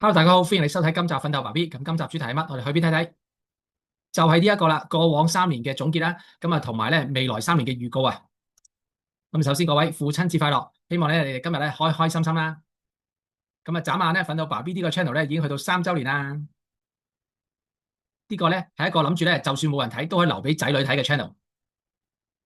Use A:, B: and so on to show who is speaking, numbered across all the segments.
A: Hello，大家好，歡迎你收睇今集奮鬥爸 B。咁今集主題係乜？我哋去邊睇睇？就係呢一個啦，過往3年嘅總結啦。咁啊，同埋咧未來3年嘅預告啊。咁首先各位父親節快樂，希望咧你哋今日咧開開心心啦。咁啊，眨眼咧奮鬥爸 B 呢個 channel 咧已經去到3周年啦。呢個咧係一個諗住咧就算冇人睇都可以留俾仔女睇嘅 channel。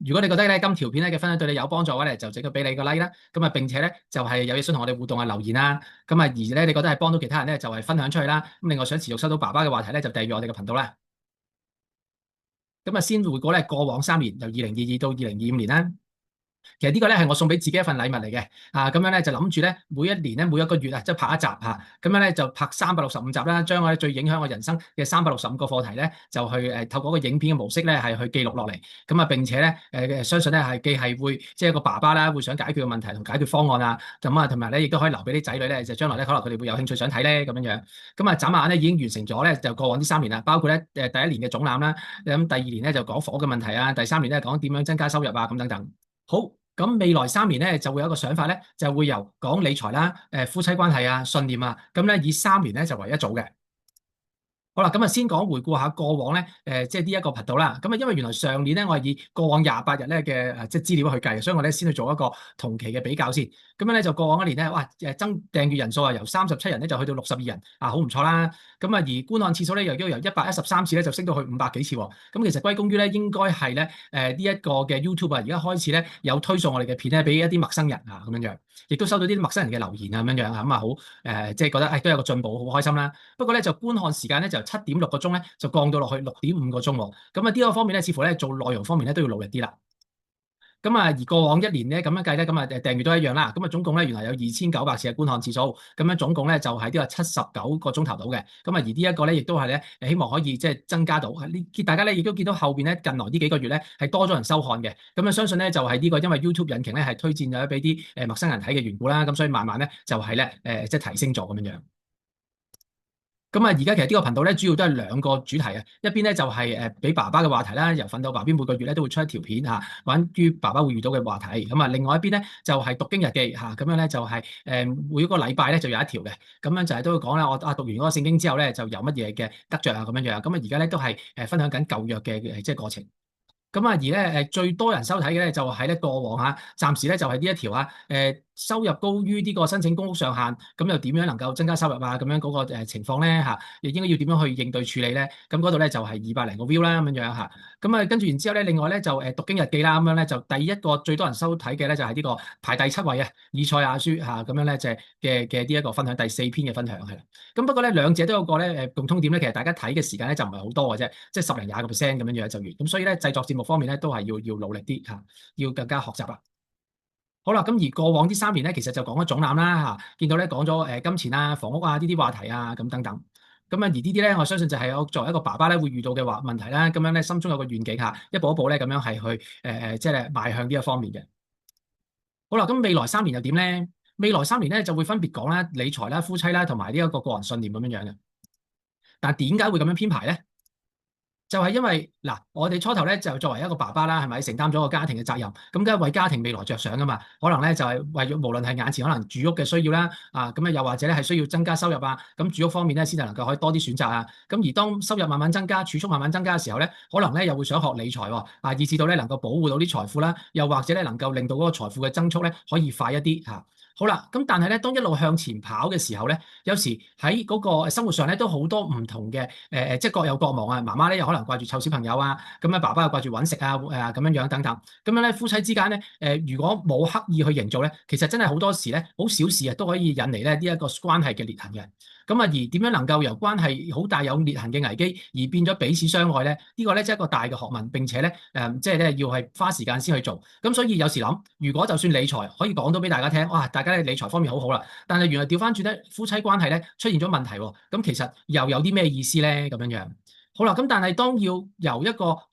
A: 如果你覺得咧今條片咧嘅分享對你有幫助嘅話咧，就整個俾你個 like 啦。咁啊，並且咧就係有嘢想同我哋互動啊留言啦。咁啊，而咧你覺得係幫到其他人咧，就係分享出去啦。咁另外想持續收到爸爸嘅話題咧，就訂閱我哋嘅頻道啦。咁啊，先回顧咧過往3年，由2022到2025年啦。其實呢個咧係我送俾自己一份禮物嚟嘅，咁樣咧就諗住咧每一年咧每一個月啊，即係拍一集嚇，咁樣咧就拍365集啦，將我最影響我人生嘅365個課題咧，就去透過個影片嘅模式咧係去記錄落嚟，咁啊並且咧相信咧係既係會即係一個爸爸啦，會想解決嘅問題同解決方案啊，咁啊同埋咧亦都可以留俾啲仔女咧，就將來咧可能佢哋會有興趣想睇咧咁樣樣，咁啊眨下眼咧已經完成咗咧就過往呢3年啦，包括咧第一年嘅總覽啦，咁第二年咧就講房屋嘅問題啊，第3年咧講點樣增加收入啊咁等等。好，咁未來3年咧就會有一個想法咧，就會由講理財啦、夫妻關係啊、信念啊，咁咧以3年咧就為一組嘅。好啦，咁啊先講回顧下過往咧，即係呢一個頻道啦。咁啊，因為原來上年咧，我係以過往28日咧嘅即係資料去計，所以我咧先去做一個同期嘅比較先。咁樣咧就過往一年咧，哇增訂閱人數啊由37人咧就去到62人，好唔錯啦。咁啊而觀看次數咧又由113次咧就升到去500幾次喎。咁其實歸功於咧應該係咧呢一個嘅 YouTube 啊，而家開始咧有推送我哋嘅片咧俾一啲陌生人啊咁樣樣，亦都收到啲陌生人嘅留言啊咁樣樣啊，咁啊好即係覺得都有個進步，好開心啦。不過咧就觀看時間咧就7.6個鐘咧就降到落去6.5個鐘喎。咁啊呢個方面咧似乎咧做內容方面咧都要努力啲啦。咁啊，而過往一年咧咁樣計咧，咁啊訂閱都一樣啦。咁啊總共咧原來有2900次嘅觀看次數，咁樣總共咧就係呢個79個鐘頭到嘅。咁啊而呢一個咧亦都係咧希望可以即係增加到大家咧亦都見到後邊咧近來呢幾個月咧係多咗人收看嘅。咁啊相信咧就係呢個因為 YouTube 引擎咧係推薦咗俾啲陌生人睇嘅緣故啦。咁所以慢慢咧就係咧即係提升咗咁樣樣。咁啊，而家其實呢個頻道咧，主要都係2個主題啊。一邊咧就係俾爸爸嘅話題啦，由奮鬥爸 B 每個月咧都會出一條片嚇，關於爸爸會遇到嘅話題。咁啊，另外一邊咧就係讀經日記嚇，咁樣咧就係每個禮拜咧就有一條嘅，咁樣就係都會講啦。我讀完嗰個聖經之後咧，就有乜嘢嘅得着啊咁樣樣。咁啊，而家咧都係分享緊舊約嘅即係過程。咁啊，而咧最多人收睇嘅咧就係咧過往暫時咧就係呢一條收入高於呢個申請公屋上限，咁又點樣能夠增加收入啊？咁樣嗰個情況咧亦應該要點樣去應對處理咧？咁嗰度咧就係200零個 view 啦咁樣樣嚇。咁啊跟住然之後咧，另外咧就讀經日記啦，咁樣咧就第一個最多人收睇嘅咧就係呢個排第7位啊，以賽亞書嚇，咁樣咧就係嘅呢一個分享第4篇嘅分享係啦。咁不過咧兩者都有個咧共通點咧，其實大家睇嘅時間咧就唔係好多嘅啫，即係10零20%咁樣樣就完。咁所以咧製作節目方面咧都係要努力啲嚇，要更加學習啦。好啦，咁而過往呢3年咧，其實就講咗總覽啦嚇，見到咧講咗金錢啊、房屋啊呢啲話題啊咁等等。咁啊而呢啲咧，我相信就係我作為一個爸爸咧會遇到嘅問題啦。咁樣咧心中有個願景嚇，一步一步咧咁樣係去即係邁向呢一方面嘅。好啦，咁未來3年又點咧？未來3年咧就會分別講啦理財啦、夫妻啦同埋呢一個個人信念咁樣樣嘅。但點解會咁樣編排咧？就係因為嗱，我哋初頭咧就作為一個爸爸啦，係咪承擔咗個家庭嘅責任？咁梗係為家庭未來着想噶嘛。可能咧就係為咗無論係眼前可能住屋嘅需要啦，咁又或者咧係需要增加收入啊。咁住屋方面咧先至能夠可以多啲選擇啊。咁而當收入慢慢增加、儲蓄慢慢增加嘅時候咧，可能咧又會想學理財喎，以至到咧能夠保護到啲財富啦，又或者咧能夠令到嗰個財富嘅增速咧可以快一啲嚇。好啦，咁但係咧，當一路向前跑嘅時候咧，有時喺嗰個生活上咧都好多唔同嘅即係各有各忙啊。媽媽咧又可能掛住湊小朋友啊，咁樣爸爸又掛住揾食啊，咁樣樣等等。咁樣咧夫妻之間咧如果冇刻意去營造咧，其實真係好多時咧好小事啊都可以引嚟咧呢一個關係嘅裂痕嘅。咁啊而點樣能夠由關係好大有裂痕嘅危機而變咗彼此相愛咧？呢個咧即係一個大嘅學問，並且咧即係咧要係花時間先去做。咁所以有時諗，如果就算理財可以講到俾大家聽，哇！大家咧理財方面好好啦，但係原來調翻轉咧夫妻關係咧出現咗問題喎，咁其實又有啲咩意思咧？咁樣樣。好啦，咁但係當要由一個好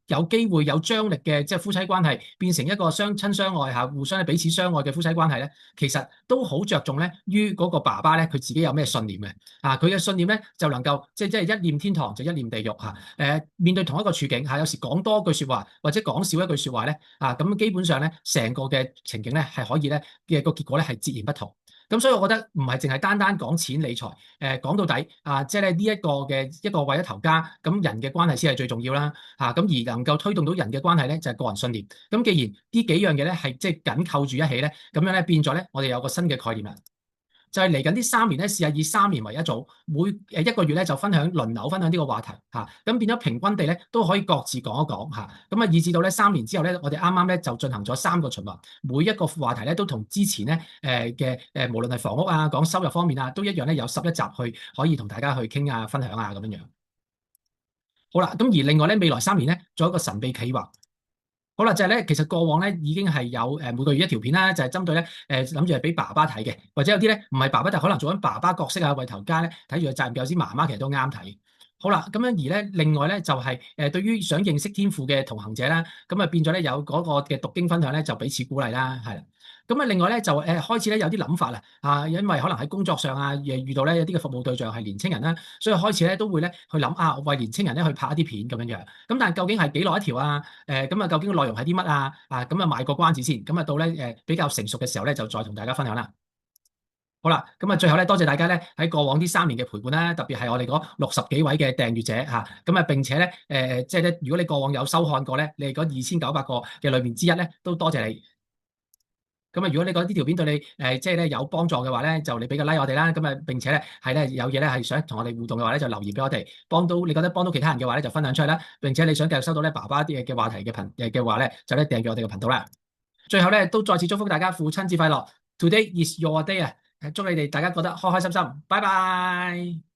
A: 有機會有張力嘅即係夫妻關係，變成一個相親相愛嚇，互相彼此相愛嘅夫妻關係咧，其實都好着重咧於嗰個爸爸咧佢自己有咩信念嘅佢嘅信念咧就能夠即係一念天堂就一念地獄面對同一個處境有時講多句説話或者講少一句説話咧咁基本上咧成個嘅情景咧係可以咧嘅個結果咧係截然不同。咁所以我覺得唔係淨係單單講錢理財，講到底即係咧呢一個嘅一個為咗頭家，咁人嘅關係先係最重要啦，咁而能夠推動到人嘅關係咧就係個人信念。咁既然呢幾樣嘢咧係即係緊扣住一起咧，咁樣咧變咗咧我哋有個新嘅概念啦。就係嚟緊呢3年咧，試下以3年為一組，每一個月咧就輪流分享呢個話題嚇，咁變咗平均地咧都可以各自講一講嚇，咁以至到咧3年之後咧，我哋啱啱咧就進行咗3個循環，每一個話題咧都同之前咧無論係房屋啊、講收入方面啊，都一樣咧有11集去可以同大家去傾啊、分享啊咁樣樣。好啦，咁而另外咧未來3年咧，仲有一個神秘企劃。好啦，就係咧，其實過往咧已經係有每個月一條片啦，就係針對咧諗住係俾爸爸睇嘅，或者有啲咧唔係爸爸，但係可能做緊爸爸角色啊，為頭家咧睇住個責任，有啲媽媽其實都啱睇。好啦，咁樣而咧另外咧就係對於想認識天父嘅同行者啦，咁變咗咧有嗰個嘅讀經分享咧就彼此鼓勵啦，係啦。咁另外咧就開始咧有啲諗法啦，因為可能喺工作上啊遇到咧有啲嘅服務對象係年青人啦，所以開始咧都會咧去諗為年青人咧去拍一啲片咁樣樣。咁但係究竟係幾耐一條啊？究竟個內容係啲乜啊？咁賣個關子先。咁到咧比較成熟嘅時候咧就再同大家分享啦。好啦，咁最後咧多謝大家咧喺過往呢3年嘅陪伴啦，特別係我哋嗰60幾位嘅訂閱者嚇，咁並且咧即係咧如果你過往有收看過咧，你哋嗰2900個嘅裏面之一咧都多謝你。咁如果你覺得呢條片對你即係咧有幫助嘅話咧，就你俾個 like 我哋啦。並且咧係咧有嘢咧係想同我哋互動嘅話咧，就留言俾我哋，你覺得幫到其他人嘅話咧，就分享出去啦。並且你想繼續收到咧爸爸啲嘅話題嘅話咧，就咧訂閱我哋嘅頻道啦。最後咧都再次祝福大家父親節快樂，Today is your day 啊！祝你哋大家覺得開開心心，拜拜。